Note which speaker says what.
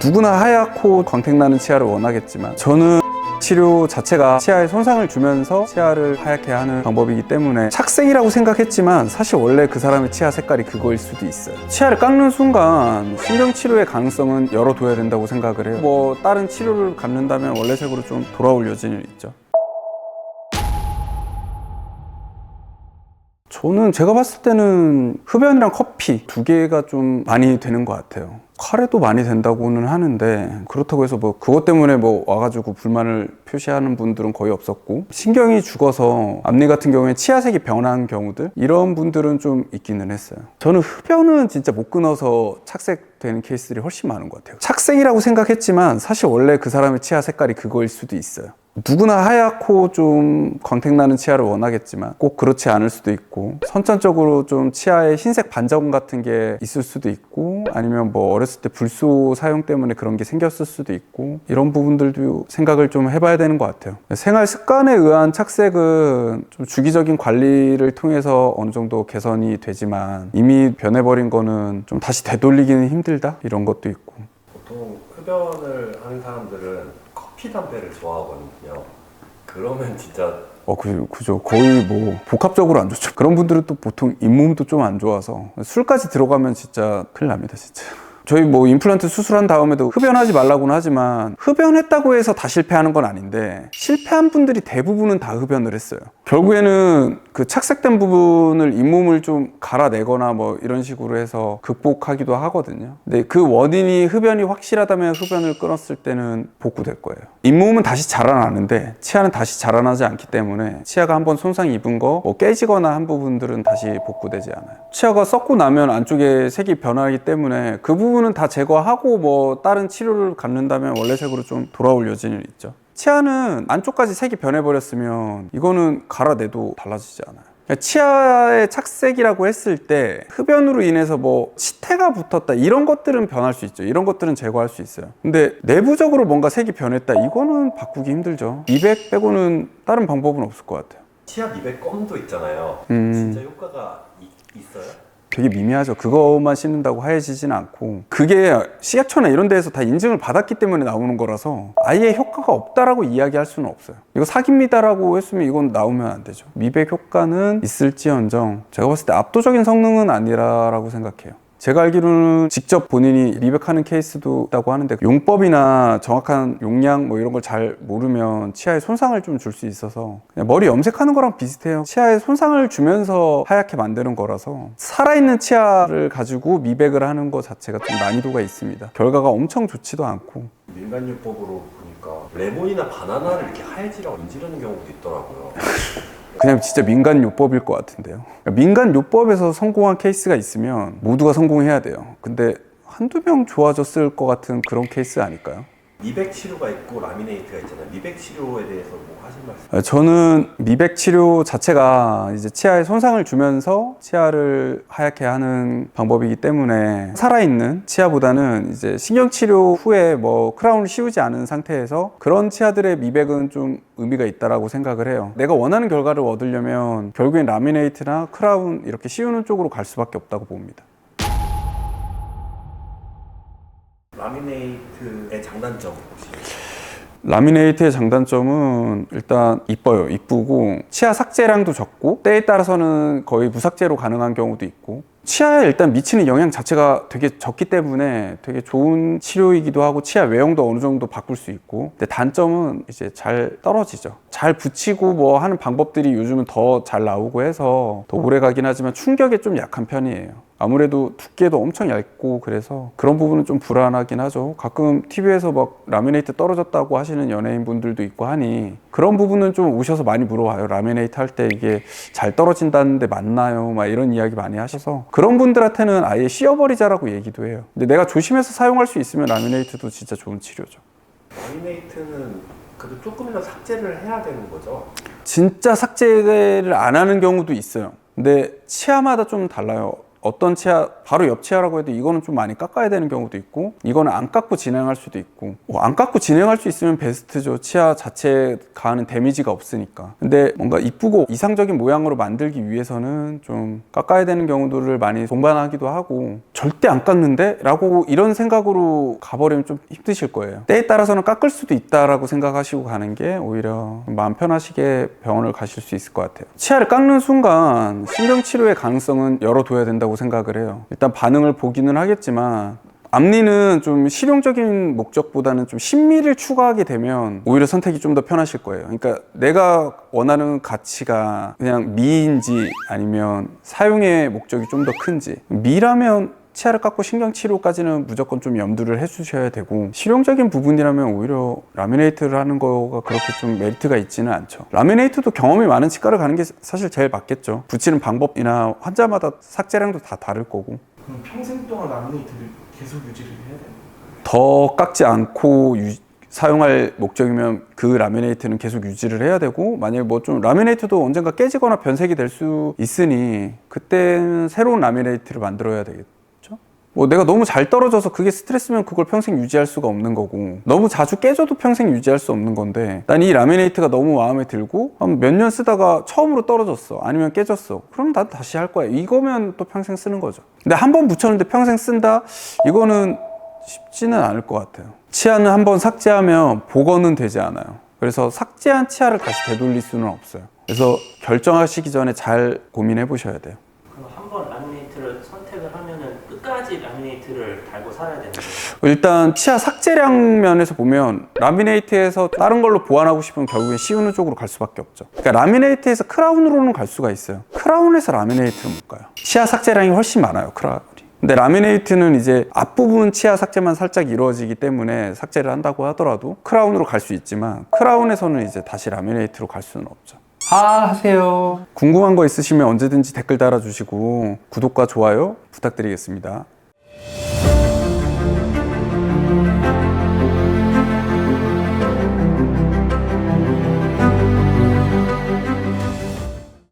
Speaker 1: 누구나 하얗고 광택나는 치아를 원하겠지만 저는 치료 자체가 치아에 손상을 주면서 치아를 하얗게 하는 방법이기 때문에 착색이라고 생각했지만 사실 원래 그 사람의 치아 색깔이 그거일 수도 있어요. 치아를 깎는 순간 신경치료의 가능성은 열어둬야 된다고 생각을 해요. 뭐 다른 치료를 갖는다면 원래 색으로 좀 돌아올 여지는 있죠. 저는 제가 봤을 때는 흡연이랑 커피 두 개가 좀 많이 되는 것 같아요. 카레도 많이 된다고는 하는데 그렇다고 해서 뭐 그것 때문에 뭐 와가지고 불만을 표시하는 분들은 거의 없었고, 신경이 죽어서 앞니 같은 경우에 치아색이 변한 경우들 이런 분들은 좀 있기는 했어요. 저는 흡연은 진짜 못 끊어서 착색되는 케이스들이 훨씬 많은 것 같아요. 착색이라고 생각했지만 사실 원래 그 사람의 치아 색깔이 그거일 수도 있어요. 누구나 하얗고 좀 광택나는 치아를 원하겠지만 꼭 그렇지 않을 수도 있고, 선천적으로 좀 치아에 흰색 반점 같은 게 있을 수도 있고, 아니면 뭐 어렸을 때 불소 사용 때문에 그런 게 생겼을 수도 있고, 이런 부분들도 생각을 좀 해봐야 되는 것 같아요. 생활 습관에 의한 착색은 좀 주기적인 관리를 통해서 어느 정도 개선이 되지만 이미 변해버린 거는 좀 다시 되돌리기는 힘들다? 이런 것도 있고.
Speaker 2: 보통 흡연을 하는 사람들은 커피, 담배를 좋아하거든요. 그러면 진짜
Speaker 1: 그죠. 거의 뭐 복합적으로 안 좋죠. 그런 분들은 또 보통 잇몸도 좀 안 좋아서 술까지 들어가면 진짜 큰일 납니다, 진짜. 저희 뭐 임플란트 수술한 다음에도 흡연하지 말라고는 하지만 흡연했다고 해서 다 실패하는 건 아닌데, 실패한 분들이 대부분은 다 흡연을 했어요. 결국에는 그 착색된 부분을 잇몸을 좀 갈아내거나 뭐 이런 식으로 해서 극복하기도 하거든요. 근데 그 원인이 흡연이 확실하다면 흡연을 끊었을 때는 복구될 거예요. 잇몸은 다시 자라나는데 치아는 다시 자라나지 않기 때문에 치아가 한번 손상 입은 거 뭐 깨지거나 한 부분들은 다시 복구되지 않아요. 치아가 썩고 나면 안쪽에 색이 변하기 때문에 그 부분은 다 제거하고 뭐 다른 치료를 갖는다면 원래 색으로 좀 돌아올 여지는 있죠. 치아는 안쪽까지 색이 변해버렸으면 이거는 갈아내도 달라지지 않아요. 치아의 착색이라고 했을 때 흡연으로 인해서 뭐 치태가 붙었다 이런 것들은 변할 수 있죠. 이런 것들은 제거할 수 있어요. 근데 내부적으로 뭔가 색이 변했다, 이거는 바꾸기 힘들죠. 미백 빼고는 다른 방법은 없을 것 같아요.
Speaker 2: 치아 미백 껌도 있잖아요. 진짜 효과가 있어요?
Speaker 1: 되게 미미하죠. 그것만 씹는다고 하얘지진 않고, 그게 식약처나 이런 데에서 다 인증을 받았기 때문에 나오는 거라서 아예 효과가 없다라고 이야기할 수는 없어요. 이거 사기입니다라고 했으면 이건 나오면 안 되죠. 미백 효과는 있을지언정 제가 봤을 때 압도적인 성능은 아니라고 생각해요. 제가 알기로는 직접 본인이 미백하는 케이스도 있다고 하는데, 용법이나 정확한 용량 뭐 이런 걸 잘 모르면 치아에 손상을 좀 줄 수 있어서 그냥 머리 염색하는 거랑 비슷해요. 치아에 손상을 주면서 하얗게 만드는 거라서 살아있는 치아를 가지고 미백을 하는 거 자체가 좀 난이도가 있습니다. 결과가 엄청 좋지도 않고.
Speaker 2: 민간요법으로 보니까 레몬이나 바나나를 이렇게 하얘지라고 문지르는 경우도 있더라고요.
Speaker 1: 그냥 진짜 민간요법일 것 같은데요. 민간요법에서 성공한 케이스가 있으면 모두가 성공해야 돼요. 근데 한두 명 좋아졌을 것 같은 그런 케이스 아닐까요?
Speaker 2: 미백 치료가 있고 라미네이트가 있잖아요. 미백 치료에 대해서 뭐 하실 말씀?
Speaker 1: 저는 미백 치료 자체가 이제 치아에 손상을 주면서 치아를 하얗게 하는 방법이기 때문에, 살아있는 치아보다는 이제 신경치료 후에 뭐 크라운을 씌우지 않은 상태에서 그런 치아들의 미백은 좀 의미가 있다라고 생각을 해요. 내가 원하는 결과를 얻으려면 결국엔 라미네이트나 크라운 이렇게 씌우는 쪽으로 갈 수밖에 없다고 봅니다.
Speaker 2: 라미네이트의 장단점 혹시?
Speaker 1: 라미네이트의 장단점은 일단 이뻐요. 이쁘고 치아 삭제량도 적고, 때에 따라서는 거의 무삭제로 가능한 경우도 있고, 치아에 일단 미치는 영향 자체가 되게 적기 때문에 되게 좋은 치료이기도 하고, 치아 외형도 어느 정도 바꿀 수 있고. 근데 단점은 이제 잘 떨어지죠. 잘 붙이고 뭐 하는 방법들이 요즘은 더 잘 나오고 해서 더 오래 가긴 하지만 충격에 좀 약한 편이에요. 아무래도 두께도 엄청 얇고 그래서 그런 부분은 좀 불안하긴 하죠. 가끔 TV에서 막 라미네이트 떨어졌다고 하시는 연예인 분들도 있고 하니 그런 부분은 좀 오셔서 많이 물어봐요. 라미네이트 할 때 이게 잘 떨어진다는데 맞나요? 막 이런 이야기 많이 하셔서 그런 분들한테는 아예 씌워버리자라고 얘기도 해요. 근데 내가 조심해서 사용할 수 있으면 라미네이트도 진짜 좋은 치료죠.
Speaker 2: 라미네이트는 그래도 조금이라도 삭제를 해야 되는 거죠?
Speaker 1: 진짜 삭제를 안 하는 경우도 있어요. 근데 치아마다 좀 달라요. 어떤 치아 바로 옆 치아라고 해도 이거는 좀 많이 깎아야 되는 경우도 있고 이거는 안 깎고 진행할 수도 있고 안 깎고 진행할 수 있으면 베스트죠. 치아 자체에 가하는 데미지가 없으니까. 근데 뭔가 이쁘고 이상적인 모양으로 만들기 위해서는 좀 깎아야 되는 경우들을 많이 동반하기도 하고 절대 안 깎는데? 라고 이런 생각으로 가버리면 좀 힘드실 거예요. 때에 따라서는 깎을 수도 있다라고 생각하시고 가는 게 오히려 마음 편하시게 병원을 가실 수 있을 것 같아요. 치아를 깎는 순간 신경치료의 가능성은 열어둬야 된다고 생각을 해요. 일단 반응을 보기는 하겠지만 앞니는 좀 실용적인 목적보다는 좀 심미를 추가하게 되면 오히려 선택이 좀 더 편하실 거예요. 그러니까 내가 원하는 가치가 그냥 미인지 아니면 사용의 목적이 좀 더 큰지. 미라면 치아를 깎고 신경치료까지는 무조건 좀 염두를 해주셔야 되고 실용적인 부분이라면 오히려 라미네이트를 하는 거가 그렇게 좀 메리트가 있지는 않죠. 라미네이트도 경험이 많은 치과를 가는 게 사실 제일 맞겠죠. 붙이는 방법이나 환자마다 삭제량도 다 다를 거고.
Speaker 3: 그럼 평생 동안 라미네이트를 계속 유지를 해야 되나요?
Speaker 1: 더 깎지 않고 사용할 목적이면 그 라미네이트는 계속 유지를 해야 되고 만약에 뭐 좀 라미네이트도 언젠가 깨지거나 변색이 될 수 있으니 그때는 새로운 라미네이트를 만들어야 되겠죠. 뭐 내가 너무 잘 떨어져서 그게 스트레스면 그걸 평생 유지할 수가 없는 거고 너무 자주 깨져도 평생 유지할 수 없는 건데 난 이 라미네이트가 너무 마음에 들고 몇 년 쓰다가 처음으로 떨어졌어 아니면 깨졌어 그럼 난 다시 할 거야 이거면 또 평생 쓰는 거죠. 근데 한 번 붙였는데 평생 쓴다? 이거는 쉽지는 않을 것 같아요. 치아는 한 번 삭제하면 복원은 되지 않아요. 그래서 삭제한 치아를 다시 되돌릴 수는 없어요. 그래서 결정하시기 전에 잘 고민해 보셔야 돼요.
Speaker 4: 그럼 한 번 라미네이트를 선택을 하면은 끝까지 라미네이트를 달고 살아야 되는 거예요?
Speaker 1: 일단 치아 삭제량 면에서 보면 라미네이트에서 다른 걸로 보완하고 싶으면 결국엔 씌우는 쪽으로 갈 수밖에 없죠. 그러니까 라미네이트에서 크라운으로는 갈 수가 있어요. 크라운에서 라미네이트는 못 가요. 치아 삭제량이 훨씬 많아요, 크라운이. 근데 라미네이트는 이제 앞부분 치아 삭제만 살짝 이루어지기 때문에 삭제를 한다고 하더라도 크라운으로 갈 수 있지만 크라운에서는 이제 다시 라미네이트로 갈 수는 없죠.
Speaker 5: 하세요.
Speaker 1: 궁금한 거 있으시면 언제든지 댓글 달아주시고 구독과 좋아요 부탁드리겠습니다.